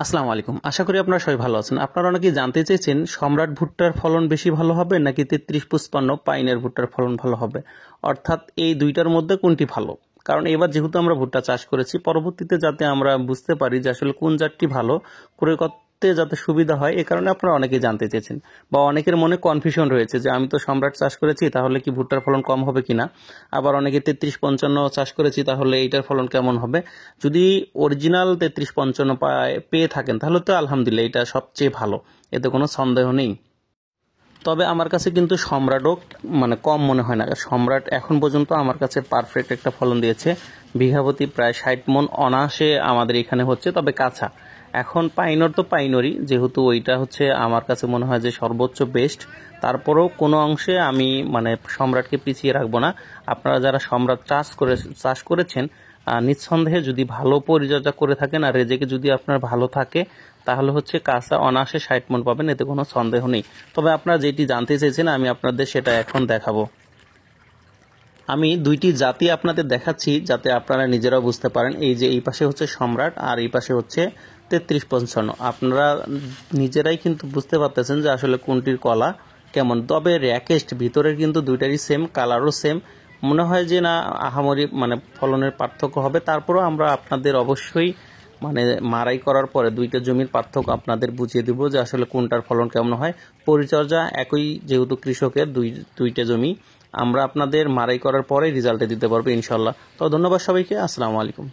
আসসালামু আলাইকুম। আশা করি আপনারা সবাই ভালো আছেন। আপনারা অনেকেই জানতে চেয়েছেন সম্রাট ভুট্টার ফলন বেশি ভালো হবে নাকি 3355 পাইনের ভুট্টার ফলন ভালো হবে, অর্থাৎ এই দুইটার মধ্যে কোনটি ভালো। কারণ এবার যেহেতু আমরা ভুট্টা চাষ করেছি, পরবর্তীতে যাতে আমরা বুঝতে পারি যে আসলে কোন জাতটি ভালো ক্রয় করতে যাতে সুবিধা হয়, এ কারণে আপনারা অনেকেই জানতে চেয়েছেন বা অনেকের মনে কনফিউশন রয়েছে যে আমি তো সম্রাট চাষ করেছি, তাহলে কি ভুট্টার ফলন কম হবে কিনা। আবার অনেকে 3355 চাষ করেছি, তাহলে এইটার ফলন কেমন হবে। যদি অরিজিনাল 3355 পেয়ে থাকেন তাহলে তো আলহামদুলিল্লাহ, এটা সবচেয়ে ভালো, এতে কোনো সন্দেহ নেই। তবে আমার কাছে কিন্তু সম্রাটও কম মনে হয় না। সম্রাট এখন পর্যন্ত আমার কাছে পারফেক্ট একটা ফলন দিয়েছে। বিঘাপতি প্রায় 60 মণ অনায়াসে আমাদের এখানে হচ্ছে, তবে কাঁচা। এখন পাইনর তো পাইনরই, যেহেতু ওইটা হচ্ছে আমার কাছে মনে হয় যে সর্বোচ্চ বেস্ট। তারপরেও কোনো অংশে আমি সম্রাটকে পিছিয়ে রাখবো না। আপনারা যারা সম্রাট চাষ করেছেন, নিঃসন্দেহে যদি ভালো পরিচর্যা করে থাকেন আর রেজেকে যদি আপনার ভালো থাকে, তাহলে হচ্ছে কাঁচা অনায়াসে 60 মণ পাবেন, এতে কোনো সন্দেহ নেই। তবে আপনারা যেটি জানতে চেয়েছেন আমি আপনাদের সেটা এখন দেখাবো। আমি দুইটি জাতি আপনাদের দেখাচ্ছি যাতে আপনারা নিজেরাও বুঝতে পারেন। এই যে এই পাশে হচ্ছে সম্রাট আর এই পাশে হচ্ছে 3355। আপনারা নিজেরাই কিন্তু বুঝতে পারতেছেন যে আসলে কোনটির কলা কেমন। তবে র্যাকেস্ট ভিতরের কিন্তু দুইটারই সেম, কালারও সেম। মনে হয় যে না আহামরি ফলনের পার্থক্য হবে। তারপরেও আমরা আপনাদের অবশ্যই মারাই করার পরে দুইটা জমির পার্থক্য আপনাদের বুঝিয়ে দিব যে আসলে কোনটার ফলন কেমন হয়। পরিচর্যা একই, যেহেতু কৃষকের দুইটা জমি, আমরা আপনাদের মারাই করার পরে রেজাল্টে দিতে পারবো ইনশাল্লাহ। তো ধন্যবাদ সবাইকে। আসসালামু আলাইকুম।